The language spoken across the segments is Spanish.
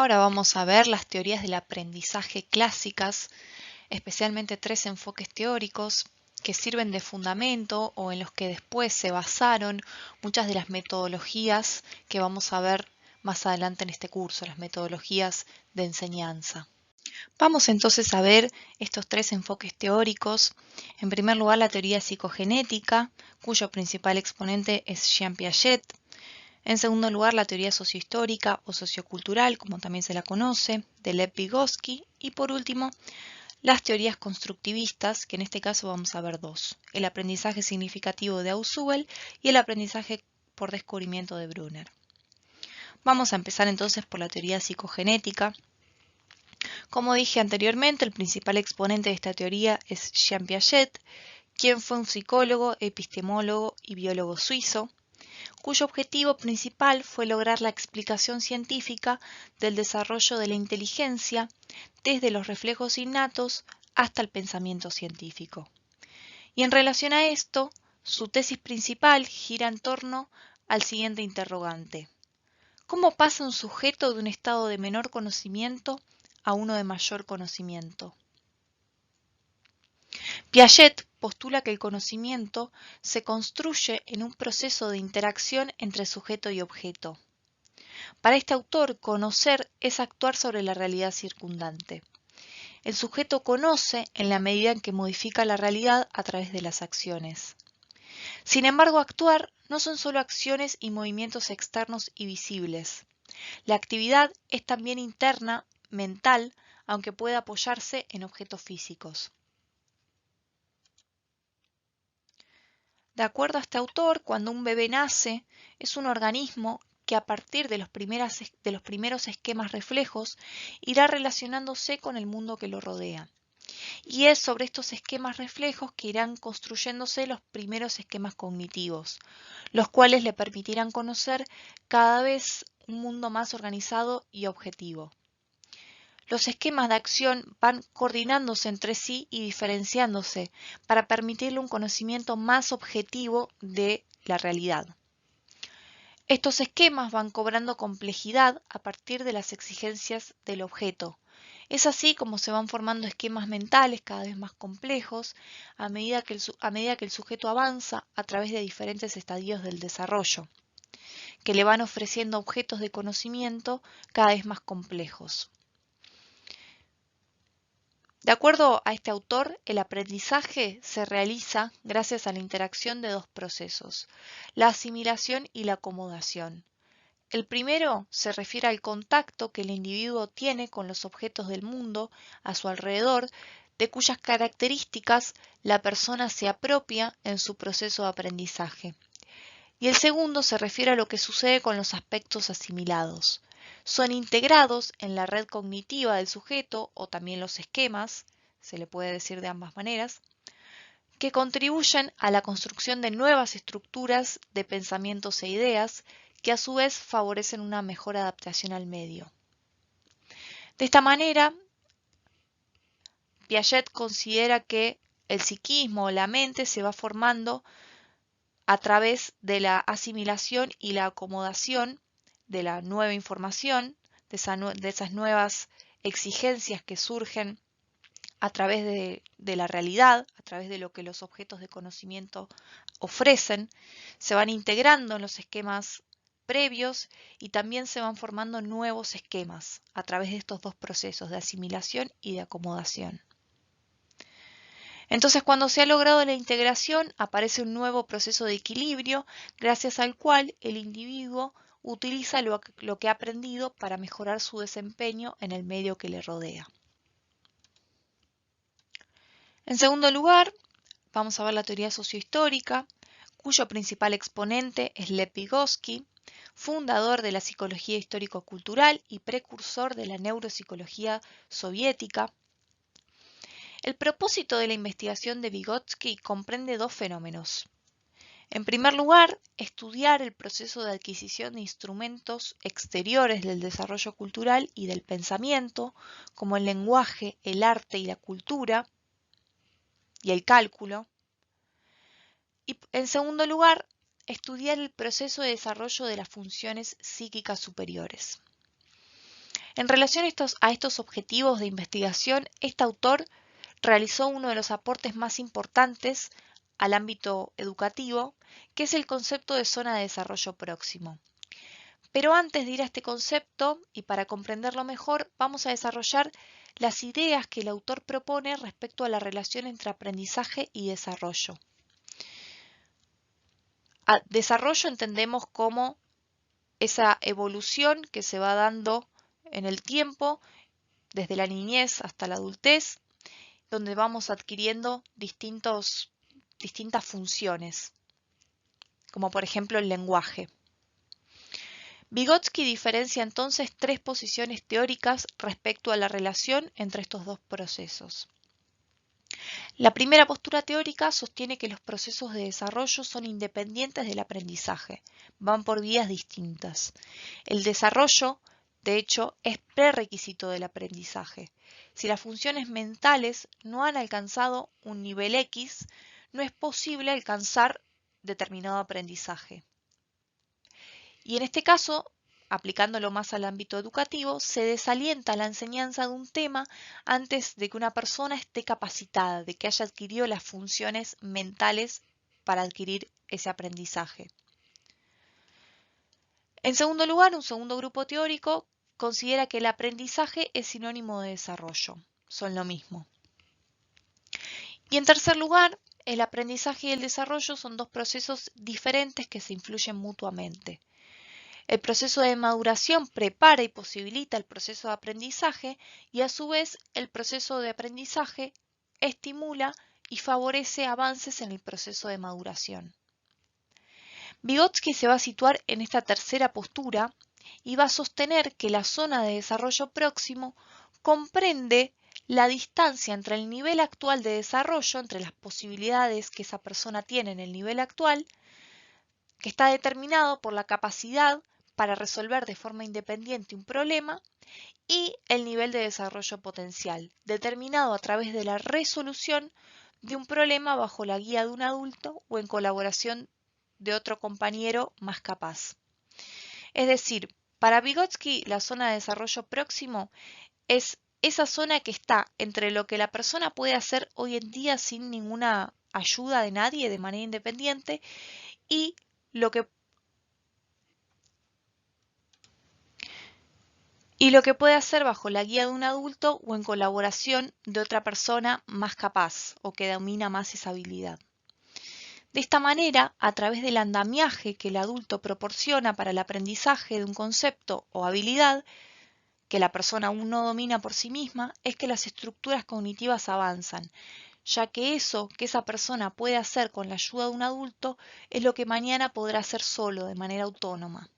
Ahora vamos a ver las teorías del aprendizaje clásicas, especialmente tres enfoques teóricos que sirven de fundamento o en los que después se basaron muchas de las metodologías que vamos a ver más adelante en este curso, las metodologías de enseñanza. Vamos entonces a ver estos tres enfoques teóricos. En primer lugar, la teoría psicogenética, cuyo principal exponente es Jean Piaget. En segundo lugar, la teoría sociohistórica o sociocultural, como también se la conoce, de Lev Vygotsky. Y por último, las teorías constructivistas, que en este caso vamos a ver dos: el aprendizaje significativo de Ausubel y el aprendizaje por descubrimiento de Brunner. Vamos a empezar entonces por la teoría psicogenética. Como dije anteriormente, el principal exponente de esta teoría es Jean Piaget, quien fue un psicólogo, epistemólogo y biólogo suizo, cuyo objetivo principal fue lograr la explicación científica del desarrollo de la inteligencia desde los reflejos innatos hasta el pensamiento científico. Y en relación a esto, su tesis principal gira en torno al siguiente interrogante: ¿cómo pasa un sujeto de un estado de menor conocimiento a uno de mayor conocimiento? Piaget postula que el conocimiento se construye en un proceso de interacción entre sujeto y objeto. Para este autor, conocer es actuar sobre la realidad circundante. El sujeto conoce en la medida en que modifica la realidad a través de las acciones. Sin embargo, actuar no son solo acciones y movimientos externos y visibles. La actividad es también interna, mental, aunque pueda apoyarse en objetos físicos. De acuerdo a este autor, cuando un bebé nace, es un organismo que a partir de los primeros esquemas reflejos irá relacionándose con el mundo que lo rodea. Y es sobre estos esquemas reflejos que irán construyéndose los primeros esquemas cognitivos, los cuales le permitirán conocer cada vez un mundo más organizado y objetivo. Los esquemas de acción van coordinándose entre sí y diferenciándose para permitirle un conocimiento más objetivo de la realidad. Estos esquemas van cobrando complejidad a partir de las exigencias del objeto. Es así como se van formando esquemas mentales cada vez más complejos a medida que el sujeto avanza a través de diferentes estadios del desarrollo, que le van ofreciendo objetos de conocimiento cada vez más complejos. De acuerdo a este autor, el aprendizaje se realiza gracias a la interacción de dos procesos: la asimilación y la acomodación. El primero se refiere al contacto que el individuo tiene con los objetos del mundo a su alrededor, de cuyas características la persona se apropia en su proceso de aprendizaje. Y el segundo se refiere a lo que sucede con los aspectos asimilados. Son integrados en la red cognitiva del sujeto, o también los esquemas, se le puede decir de ambas maneras, que contribuyen a la construcción de nuevas estructuras de pensamientos e ideas que a su vez favorecen una mejor adaptación al medio. De esta manera, Piaget considera que el psiquismo o la mente se va formando a través de la asimilación y la acomodación de la nueva información, de esas nuevas exigencias que surgen a través de la realidad, a través de lo que los objetos de conocimiento ofrecen, se van integrando en los esquemas previos y también se van formando nuevos esquemas a través de estos dos procesos de asimilación y de acomodación. Entonces, cuando se ha logrado la integración, aparece un nuevo proceso de equilibrio, gracias al cual el individuo utiliza lo que ha aprendido para mejorar su desempeño en el medio que le rodea. En segundo lugar, vamos a ver la teoría sociohistórica, cuyo principal exponente es Lev Vygotsky, fundador de la psicología histórico-cultural y precursor de la neuropsicología soviética. El propósito de la investigación de Vygotsky comprende dos fenómenos. En primer lugar, estudiar el proceso de adquisición de instrumentos exteriores del desarrollo cultural y del pensamiento, como el lenguaje, el arte y la cultura, y el cálculo. Y en segundo lugar, estudiar el proceso de desarrollo de las funciones psíquicas superiores. En relación a estos objetivos de investigación, este autor realizó uno de los aportes más importantes al ámbito educativo, que es el concepto de zona de desarrollo próximo. Pero antes de ir a este concepto, y para comprenderlo mejor, vamos a desarrollar las ideas que el autor propone respecto a la relación entre aprendizaje y desarrollo. A desarrollo entendemos como esa evolución que se va dando en el tiempo, desde la niñez hasta la adultez, donde vamos adquiriendo distintas funciones, como por ejemplo el lenguaje. Vygotsky diferencia entonces tres posiciones teóricas respecto a la relación entre estos dos procesos. La primera postura teórica sostiene que los procesos de desarrollo son independientes del aprendizaje, van por vías distintas. El desarrollo, de hecho, es prerequisito del aprendizaje. Si las funciones mentales no han alcanzado un nivel X, no es posible alcanzar determinado aprendizaje. Y en este caso, aplicándolo más al ámbito educativo, se desalienta la enseñanza de un tema antes de que una persona esté capacitada, de que haya adquirido las funciones mentales para adquirir ese aprendizaje. En segundo lugar, un segundo grupo teórico considera que el aprendizaje es sinónimo de desarrollo, son lo mismo. Y en tercer lugar, el aprendizaje y el desarrollo son dos procesos diferentes que se influyen mutuamente. El proceso de maduración prepara y posibilita el proceso de aprendizaje y a su vez el proceso de aprendizaje estimula y favorece avances en el proceso de maduración. Vygotsky se va a situar en esta tercera postura y va a sostener que la zona de desarrollo próximo comprende la distancia entre el nivel actual de desarrollo, entre las posibilidades que esa persona tiene en el nivel actual, que está determinado por la capacidad para resolver de forma independiente un problema, y el nivel de desarrollo potencial, determinado a través de la resolución de un problema bajo la guía de un adulto o en colaboración de otro compañero más capaz. Es decir, para Vygotsky, la zona de desarrollo próximo es esa zona que está entre lo que la persona puede hacer hoy en día sin ninguna ayuda de nadie de manera independiente y lo que puede hacer bajo la guía de un adulto o en colaboración de otra persona más capaz o que domina más esa habilidad. De esta manera, a través del andamiaje que el adulto proporciona para el aprendizaje de un concepto o habilidad que la persona aún no domina por sí misma, es que las estructuras cognitivas avanzan, ya que eso que esa persona puede hacer con la ayuda de un adulto es lo que mañana podrá hacer solo, de manera autónoma.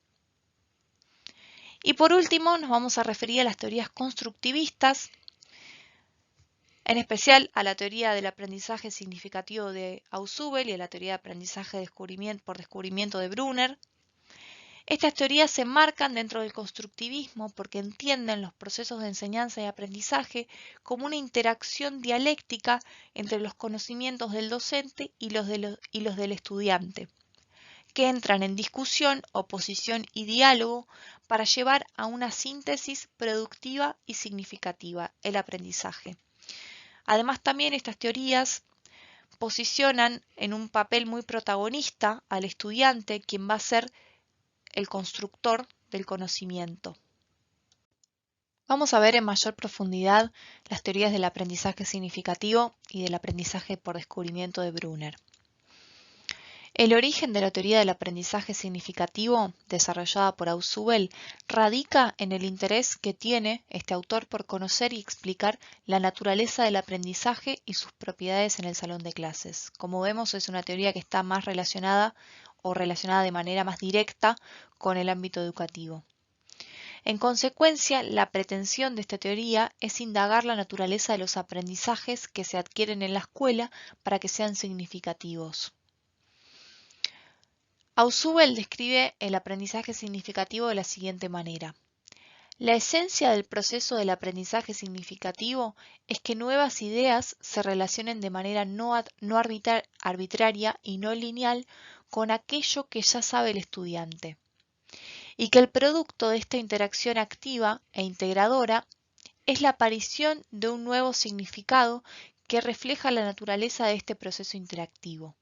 Y por último, nos vamos a referir a las teorías constructivistas, en especial a la teoría del aprendizaje significativo de Ausubel y a la teoría de aprendizaje por descubrimiento de Brunner. Estas teorías se enmarcan dentro del constructivismo porque entienden los procesos de enseñanza y aprendizaje como una interacción dialéctica entre los conocimientos del docente y los del estudiante, que entran en discusión, oposición y diálogo para llevar a una síntesis productiva y significativa, el aprendizaje. Además, también estas teorías posicionan en un papel muy protagonista al estudiante, quien va a ser el constructor del conocimiento. Vamos a ver en mayor profundidad las teorías del aprendizaje significativo y del aprendizaje por descubrimiento de Brunner. El origen de la teoría del aprendizaje significativo, desarrollada por Ausubel, radica en el interés que tiene este autor por conocer y explicar la naturaleza del aprendizaje y sus propiedades en el salón de clases. Como vemos, es una teoría que está más relacionada de manera más directa con el ámbito educativo. En consecuencia, la pretensión de esta teoría es indagar la naturaleza de los aprendizajes que se adquieren en la escuela para que sean significativos. Ausubel describe el aprendizaje significativo de la siguiente manera. La esencia del proceso del aprendizaje significativo es que nuevas ideas se relacionen de manera no arbitraria y no lineal con aquello que ya sabe el estudiante. y que el producto de esta interacción activa e integradora es la aparición de un nuevo significado que refleja la naturaleza de este proceso interactivo.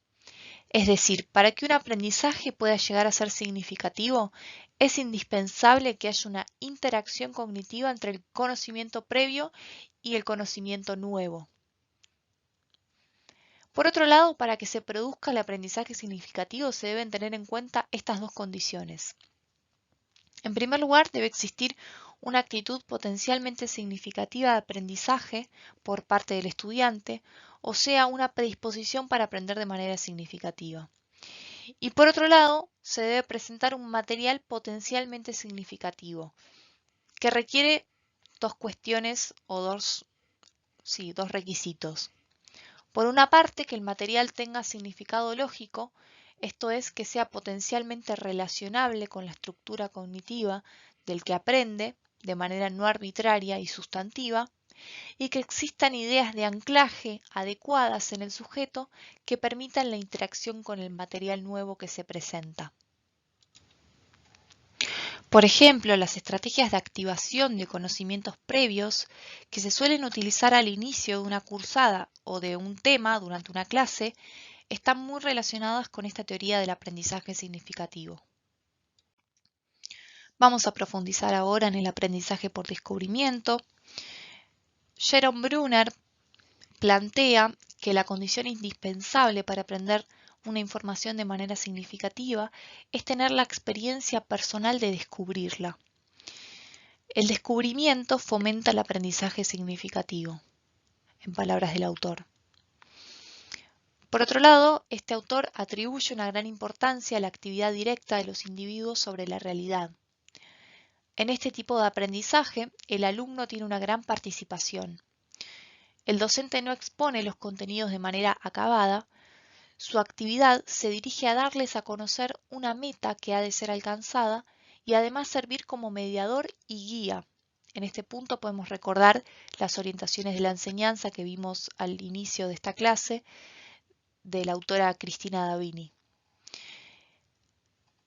Es decir, para que un aprendizaje pueda llegar a ser significativo, es indispensable que haya una interacción cognitiva entre el conocimiento previo y el conocimiento nuevo. Por otro lado, para que se produzca el aprendizaje significativo se deben tener en cuenta estas dos condiciones. En primer lugar, debe existir una actitud potencialmente significativa de aprendizaje por parte del estudiante, o sea, una predisposición para aprender de manera significativa. Y por otro lado, se debe presentar un material potencialmente significativo, que requiere dos cuestiones o dos requisitos. Por una parte, que el material tenga significado lógico, esto es, que sea potencialmente relacionable con la estructura cognitiva del que aprende, de manera no arbitraria y sustantiva, y que existan ideas de anclaje adecuadas en el sujeto que permitan la interacción con el material nuevo que se presenta. Por ejemplo, las estrategias de activación de conocimientos previos que se suelen utilizar al inicio de una cursada o de un tema durante una clase están muy relacionadas con esta teoría del aprendizaje significativo. Vamos a profundizar ahora en el aprendizaje por descubrimiento. Jerome Bruner plantea que la condición indispensable para aprender una información de manera significativa es tener la experiencia personal de descubrirla. El descubrimiento fomenta el aprendizaje significativo, en palabras del autor. Por otro lado, este autor atribuye una gran importancia a la actividad directa de los individuos sobre la realidad. En este tipo de aprendizaje, el alumno tiene una gran participación. El docente no expone los contenidos de manera acabada. Su actividad se dirige a darles a conocer una meta que ha de ser alcanzada y además servir como mediador y guía. En este punto podemos recordar las orientaciones de la enseñanza que vimos al inicio de esta clase de la autora Cristina Davini.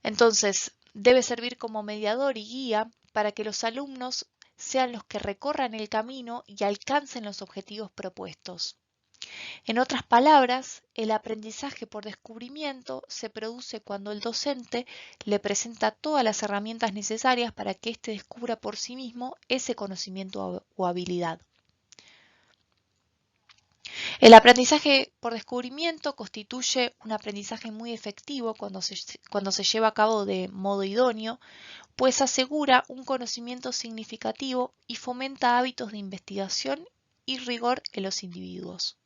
Entonces, debe servir como mediador y guía para que los alumnos sean los que recorran el camino y alcancen los objetivos propuestos. En otras palabras, el aprendizaje por descubrimiento se produce cuando el docente le presenta todas las herramientas necesarias para que éste descubra por sí mismo ese conocimiento o habilidad. El aprendizaje por descubrimiento constituye un aprendizaje muy efectivo cuando se lleva a cabo de modo idóneo, pues asegura un conocimiento significativo y fomenta hábitos de investigación y rigor en los individuos.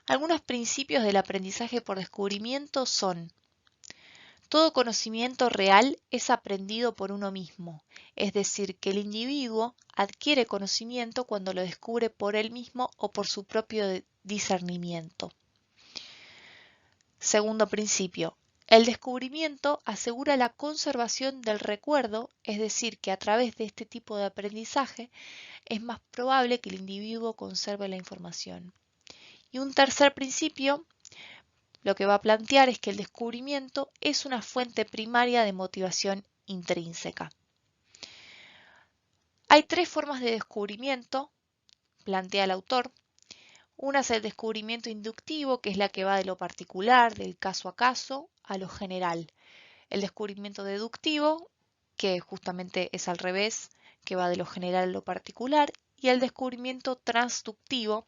Algunos principios del aprendizaje por descubrimiento son: todo conocimiento real es aprendido por uno mismo, es decir, que el individuo adquiere conocimiento cuando lo descubre por él mismo o por su propio discernimiento. Segundo principio, el descubrimiento asegura la conservación del recuerdo, es decir, que a través de este tipo de aprendizaje es más probable que el individuo conserve la información. Y un tercer principio, lo que va a plantear es que el descubrimiento es una fuente primaria de motivación intrínseca. Hay tres formas de descubrimiento, plantea el autor. Una es el descubrimiento inductivo, que es la que va de lo particular, del caso a caso, a lo general. El descubrimiento deductivo, que justamente es al revés, que va de lo general a lo particular. Y el descubrimiento transductivo,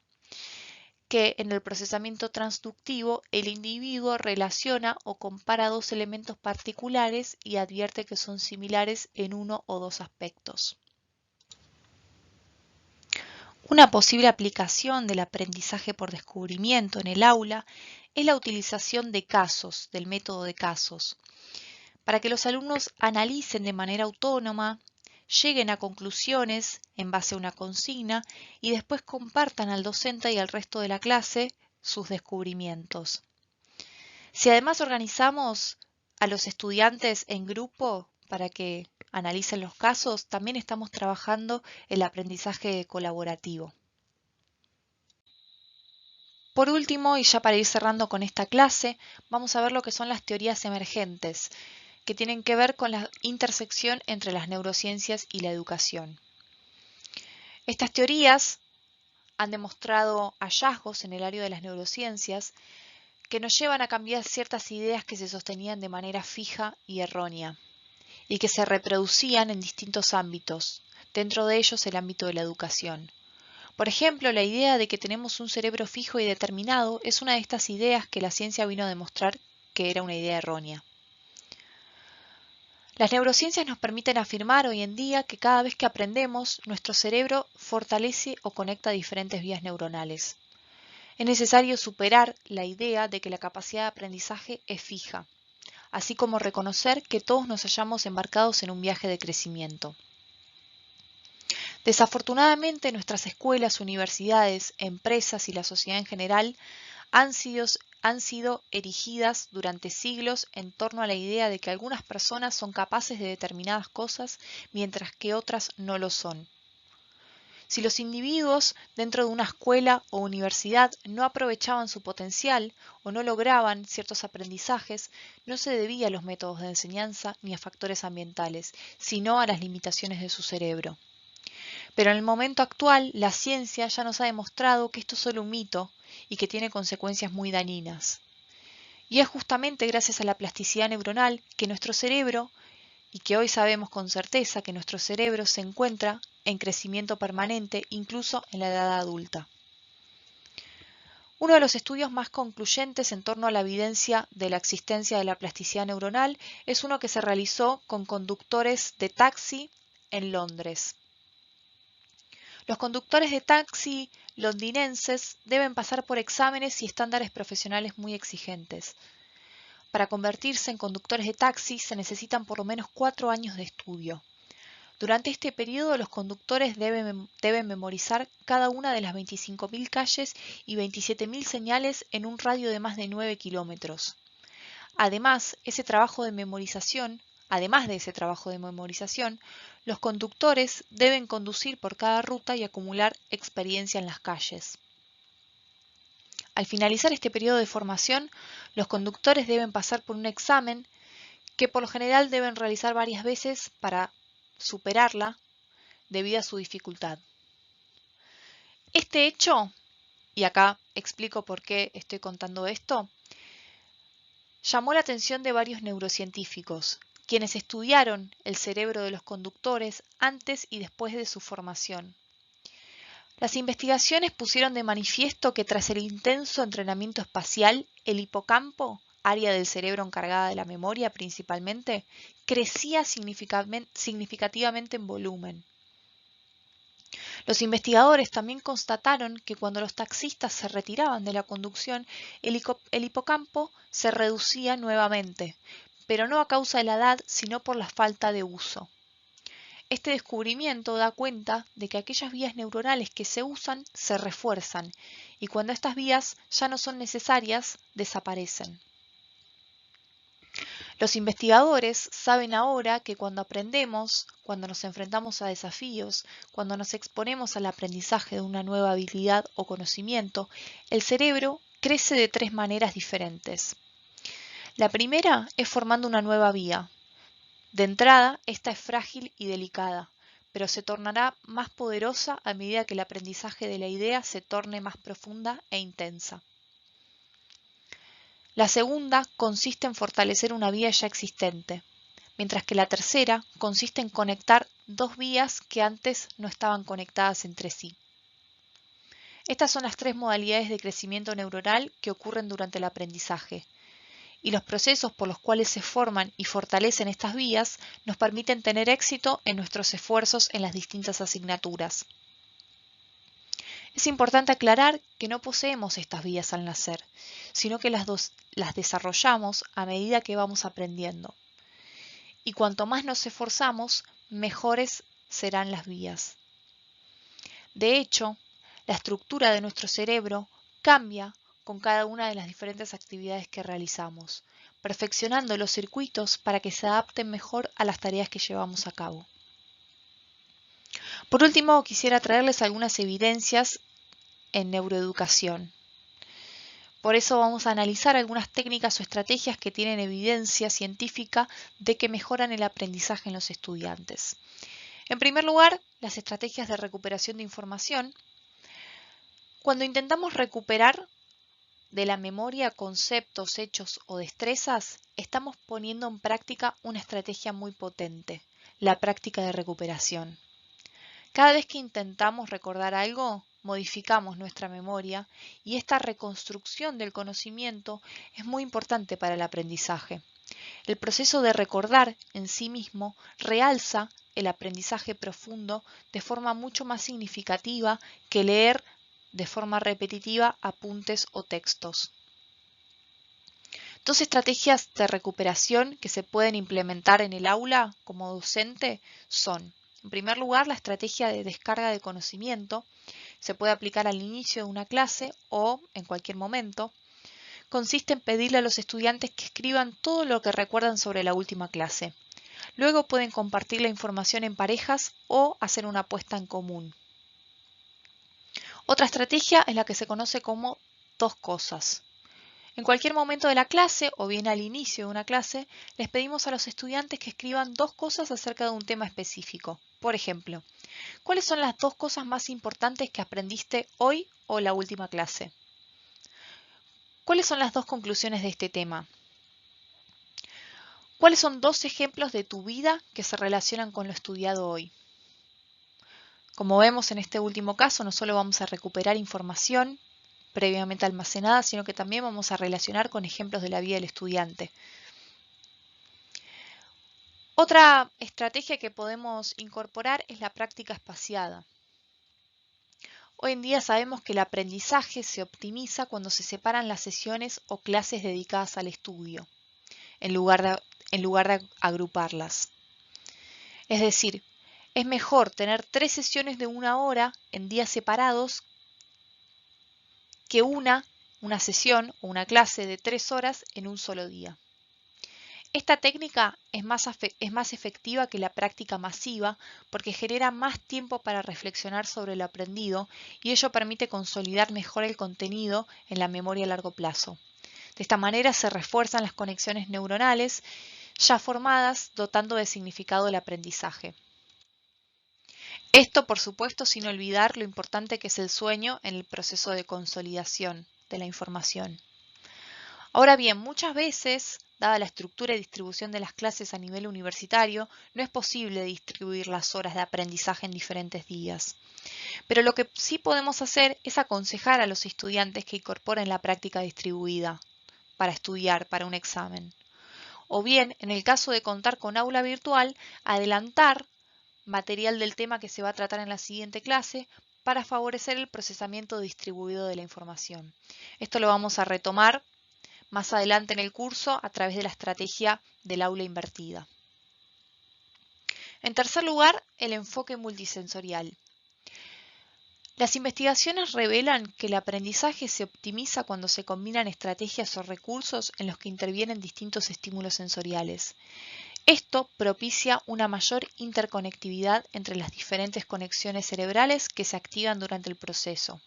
que en el procesamiento transductivo el individuo relaciona o compara dos elementos particulares y advierte que son similares en uno o dos aspectos. Una posible aplicación del aprendizaje por descubrimiento en el aula es la utilización de casos, del método de casos, para que los alumnos analicen de manera autónoma, lleguen a conclusiones en base a una consigna y después compartan al docente y al resto de la clase sus descubrimientos. Si además organizamos a los estudiantes en grupo para que analicen los casos, también estamos trabajando el aprendizaje colaborativo. Por último, y ya para ir cerrando con esta clase, vamos a ver lo que son las teorías emergentes, que tienen que ver con la intersección entre las neurociencias y la educación. Estas teorías han demostrado hallazgos en el área de las neurociencias que nos llevan a cambiar ciertas ideas que se sostenían de manera fija y errónea y que se reproducían en distintos ámbitos, dentro de ellos el ámbito de la educación. Por ejemplo, la idea de que tenemos un cerebro fijo y determinado es una de estas ideas que la ciencia vino a demostrar que era una idea errónea. Las neurociencias nos permiten afirmar hoy en día que cada vez que aprendemos, nuestro cerebro fortalece o conecta diferentes vías neuronales. Es necesario superar la idea de que la capacidad de aprendizaje es fija, así como reconocer que todos nos hallamos embarcados en un viaje de crecimiento. Desafortunadamente, nuestras escuelas, universidades, empresas y la sociedad en general han sido erigidas durante siglos en torno a la idea de que algunas personas son capaces de determinadas cosas mientras que otras no lo son. Si los individuos dentro de una escuela o universidad no aprovechaban su potencial o no lograban ciertos aprendizajes, no se debía a los métodos de enseñanza ni a factores ambientales, sino a las limitaciones de su cerebro. Pero en el momento actual, la ciencia ya nos ha demostrado que esto es solo un mito y que tiene consecuencias muy dañinas. Y es justamente gracias a la plasticidad neuronal que nuestro cerebro, y que hoy sabemos con certeza que nuestro cerebro se encuentra en crecimiento permanente incluso en la edad adulta. Uno de los estudios más concluyentes en torno a la evidencia de la existencia de la plasticidad neuronal es uno que se realizó con conductores de taxi en Londres. Los conductores de taxi londinenses deben pasar por exámenes y estándares profesionales muy exigentes. Para convertirse en conductores de taxi se necesitan por lo menos 4 años de estudio. Durante este periodo los conductores deben memorizar cada una de las 25.000 calles y 27.000 señales en un radio de más de 9 kilómetros. Además de ese trabajo de memorización, los conductores deben conducir por cada ruta y acumular experiencia en las calles. Al finalizar este periodo de formación, los conductores deben pasar por un examen que por lo general deben realizar varias veces para superarla debido a su dificultad. Este hecho, y acá explico por qué estoy contando esto, llamó la atención de varios neurocientíficos, quienes estudiaron el cerebro de los conductores antes y después de su formación. Las investigaciones pusieron de manifiesto que tras el intenso entrenamiento espacial, el hipocampo, área del cerebro encargada de la memoria principalmente, crecía significativamente en volumen. Los investigadores también constataron que cuando los taxistas se retiraban de la conducción, el hipocampo se reducía nuevamente, pero no a causa de la edad, sino por la falta de uso. Este descubrimiento da cuenta de que aquellas vías neuronales que se usan se refuerzan y cuando estas vías ya no son necesarias, desaparecen. Los investigadores saben ahora que cuando aprendemos, cuando nos enfrentamos a desafíos, cuando nos exponemos al aprendizaje de una nueva habilidad o conocimiento, el cerebro crece de 3 maneras diferentes. La primera es formando una nueva vía. De entrada, esta es frágil y delicada, pero se tornará más poderosa a medida que el aprendizaje de la idea se torne más profunda e intensa. La segunda consiste en fortalecer una vía ya existente, mientras que la tercera consiste en conectar 2 vías que antes no estaban conectadas entre sí. Estas son las 3 modalidades de crecimiento neuronal que ocurren durante el aprendizaje, y los procesos por los cuales se forman y fortalecen estas vías nos permiten tener éxito en nuestros esfuerzos en las distintas asignaturas. Es importante aclarar que no poseemos estas vías al nacer, sino que las desarrollamos a medida que vamos aprendiendo. Y cuanto más nos esforzamos, mejores serán las vías. De hecho, la estructura de nuestro cerebro cambia con cada una de las diferentes actividades que realizamos, perfeccionando los circuitos para que se adapten mejor a las tareas que llevamos a cabo. Por último, quisiera traerles algunas evidencias en neuroeducación. Por eso vamos a analizar algunas técnicas o estrategias que tienen evidencia científica de que mejoran el aprendizaje en los estudiantes. En primer lugar, las estrategias de recuperación de información. Cuando intentamos recuperar de la memoria conceptos, hechos o destrezas, estamos poniendo en práctica una estrategia muy potente, la práctica de recuperación. Cada vez que intentamos recordar algo, modificamos nuestra memoria y esta reconstrucción del conocimiento es muy importante para el aprendizaje. El proceso de recordar en sí mismo realza el aprendizaje profundo de forma mucho más significativa que leer de forma repetitiva apuntes o textos. Dos estrategias de recuperación que se pueden implementar en el aula como docente son, en primer lugar, la estrategia de descarga de conocimiento. Se puede aplicar al inicio de una clase o en cualquier momento. Consiste en pedirle a los estudiantes que escriban todo lo que recuerdan sobre la última clase. Luego pueden compartir la información en parejas o hacer una apuesta en común. Otra estrategia es la que se conoce como dos cosas. En cualquier momento de la clase o bien al inicio de una clase, les pedimos a los estudiantes que escriban dos cosas acerca de un tema específico. Por ejemplo, ¿cuáles son las dos cosas más importantes que aprendiste hoy o la última clase? ¿Cuáles son las dos conclusiones de este tema? ¿Cuáles son dos ejemplos de tu vida que se relacionan con lo estudiado hoy? Como vemos en este último caso, no solo vamos a recuperar información previamente almacenada, sino que también vamos a relacionar con ejemplos de la vida del estudiante. Otra estrategia que podemos incorporar es la práctica espaciada. Hoy en día sabemos que el aprendizaje se optimiza cuando se separan las sesiones o clases dedicadas al estudio, en lugar de agruparlas. Es decir, es mejor tener 3 sesiones de 1 hora en días separados que una sesión o una clase de 3 horas en un solo día. Esta técnica es más efectiva que la práctica masiva porque genera más tiempo para reflexionar sobre lo aprendido y ello permite consolidar mejor el contenido en la memoria a largo plazo. De esta manera se refuerzan las conexiones neuronales ya formadas, dotando de significado el aprendizaje. Esto, por supuesto, sin olvidar lo importante que es el sueño en el proceso de consolidación de la información. Ahora bien, muchas veces, dada la estructura y distribución de las clases a nivel universitario, no es posible distribuir las horas de aprendizaje en diferentes días. Pero lo que sí podemos hacer es aconsejar a los estudiantes que incorporen la práctica distribuida para estudiar para un examen. O bien, en el caso de contar con aula virtual, adelantar material del tema que se va a tratar en la siguiente clase para favorecer el procesamiento distribuido de la información. Esto lo vamos a retomar más adelante en el curso a través de la estrategia del aula invertida. En tercer lugar, el enfoque multisensorial. Las investigaciones revelan que el aprendizaje se optimiza cuando se combinan estrategias o recursos en los que intervienen distintos estímulos sensoriales. Esto propicia una mayor interconectividad entre las diferentes conexiones cerebrales que se activan durante el proceso.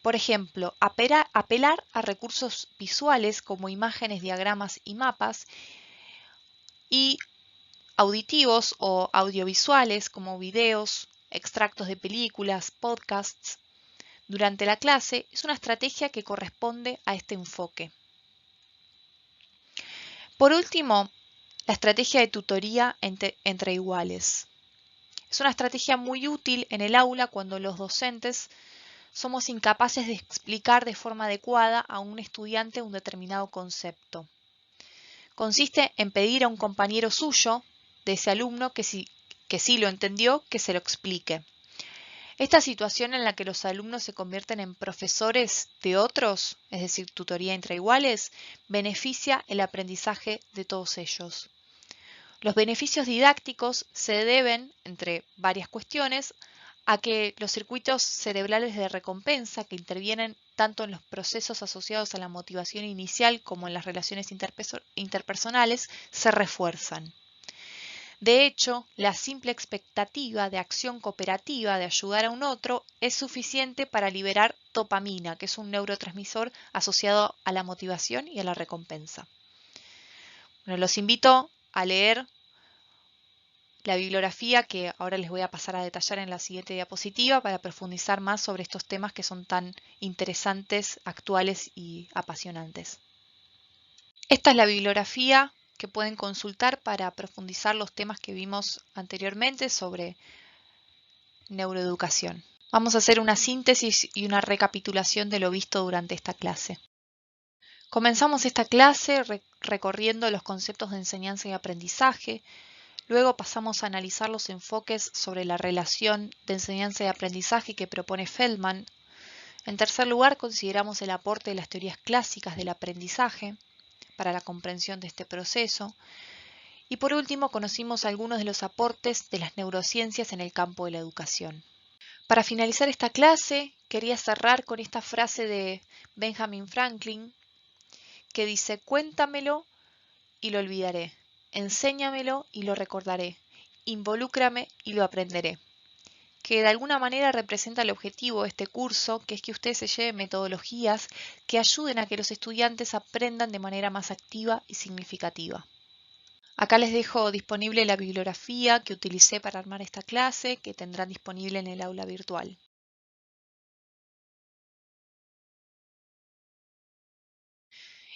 Por ejemplo, apelar a recursos visuales como imágenes, diagramas y mapas y auditivos o audiovisuales como videos, extractos de películas, podcasts durante la clase es una estrategia que corresponde a este enfoque. Por último, la estrategia de tutoría entre iguales. Es una estrategia muy útil en el aula cuando los docentes somos incapaces de explicar de forma adecuada a un estudiante un determinado concepto. Consiste en pedir a un compañero suyo, de ese alumno, que sí lo entendió, que se lo explique. Esta situación en la que los alumnos se convierten en profesores de otros, es decir, tutoría entre iguales, beneficia el aprendizaje de todos ellos. Los beneficios didácticos se deben, entre varias cuestiones, a que los circuitos cerebrales de recompensa que intervienen tanto en los procesos asociados a la motivación inicial como en las relaciones interpersonales se refuerzan. De hecho, la simple expectativa de acción cooperativa de ayudar a un otro es suficiente para liberar dopamina, que es un neurotransmisor asociado a la motivación y a la recompensa. Bueno, los invito a leer la bibliografía que ahora les voy a pasar a detallar en la siguiente diapositiva para profundizar más sobre estos temas que son tan interesantes, actuales y apasionantes. Esta es la bibliografía que pueden consultar para profundizar los temas que vimos anteriormente sobre neuroeducación. Vamos a hacer una síntesis y una recapitulación de lo visto durante esta clase. Comenzamos esta clase recorriendo los conceptos de enseñanza y aprendizaje. Luego pasamos a analizar los enfoques sobre la relación de enseñanza y aprendizaje que propone Feldman. En tercer lugar, consideramos el aporte de las teorías clásicas del aprendizaje para la comprensión de este proceso. Y por último, conocimos algunos de los aportes de las neurociencias en el campo de la educación. Para finalizar esta clase, quería cerrar con esta frase de Benjamin Franklin que dice: cuéntamelo y lo olvidaré, enséñamelo y lo recordaré, involúcrame y lo aprenderé. Que de alguna manera representa el objetivo de este curso, que es que ustedes se lleven metodologías que ayuden a que los estudiantes aprendan de manera más activa y significativa. Acá les dejo disponible la bibliografía que utilicé para armar esta clase, que tendrán disponible en el aula virtual.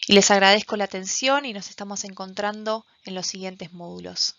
Y les agradezco la atención y nos estamos encontrando en los siguientes módulos.